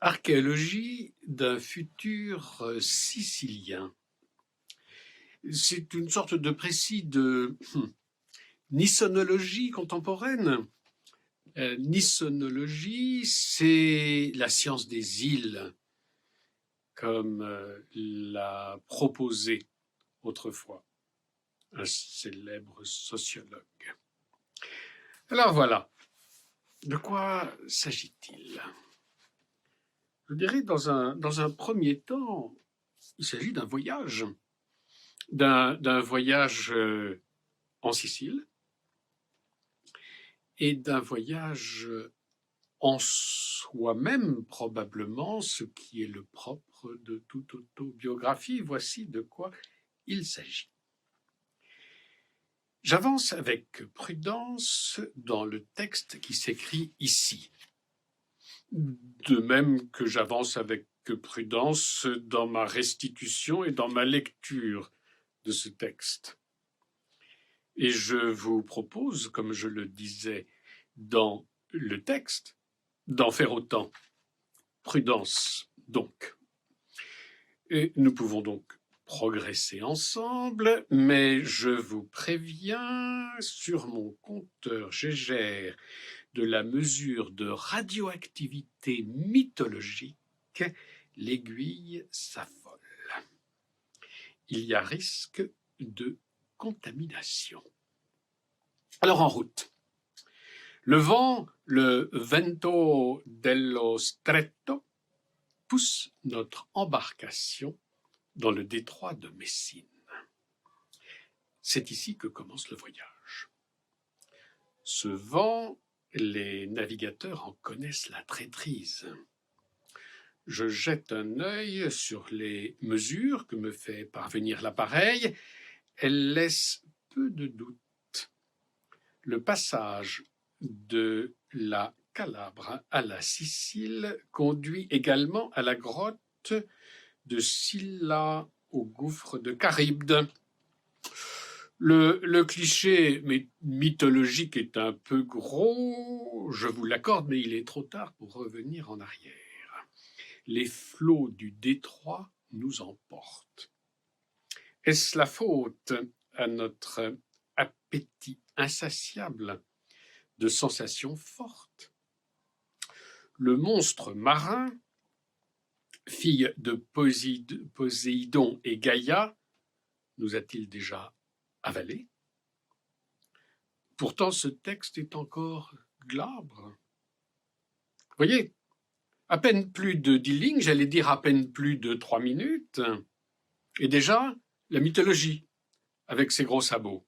Archéologie d'un futur sicilien. C'est une sorte de précis de nissonologie contemporaine. Nissonologie, c'est la science des îles, comme l'a proposé autrefois un célèbre sociologue. Alors voilà, de quoi s'agit-il ? Je dirais dans un premier temps, il s'agit d'un voyage en Sicile et d'un voyage en soi-même probablement, ce qui est le propre de toute autobiographie. Voici de quoi il s'agit. J'avance avec prudence dans le texte qui s'écrit ici, de même que j'avance avec prudence dans ma restitution et dans ma lecture de ce texte. Et je vous propose, comme je le disais dans le texte, d'en faire autant. Prudence, donc. Et nous pouvons donc progresser ensemble, mais je vous préviens, sur mon compteur Gégère de la mesure de radioactivité mythologique, l'aiguille s'affole. Il y a risque de contamination. Alors en route. Le vent, le vento dello stretto, pousse notre embarcation dans le détroit de Messine. C'est ici que commence le voyage. Ce vent, les navigateurs en connaissent la traîtrise. Je jette un œil sur les mesures que me fait parvenir l'appareil. Elles laissent peu de doute. Le passage de la Calabre à la Sicile conduit également à la grotte de Scylla au gouffre de Charybde. Le cliché mythologique est un peu gros, je vous l'accorde, mais il est trop tard pour revenir en arrière. Les flots du détroit nous emportent. Est-ce la faute à notre appétit insatiable de sensations fortes? Le monstre marin, fille de Poséidon et Gaïa, nous a-t-il déjà avalé? Pourtant, ce texte est encore glabre. Voyez, à peine plus de 10 lignes, j'allais dire à peine plus de 3 minutes, et déjà la mythologie avec ses gros sabots.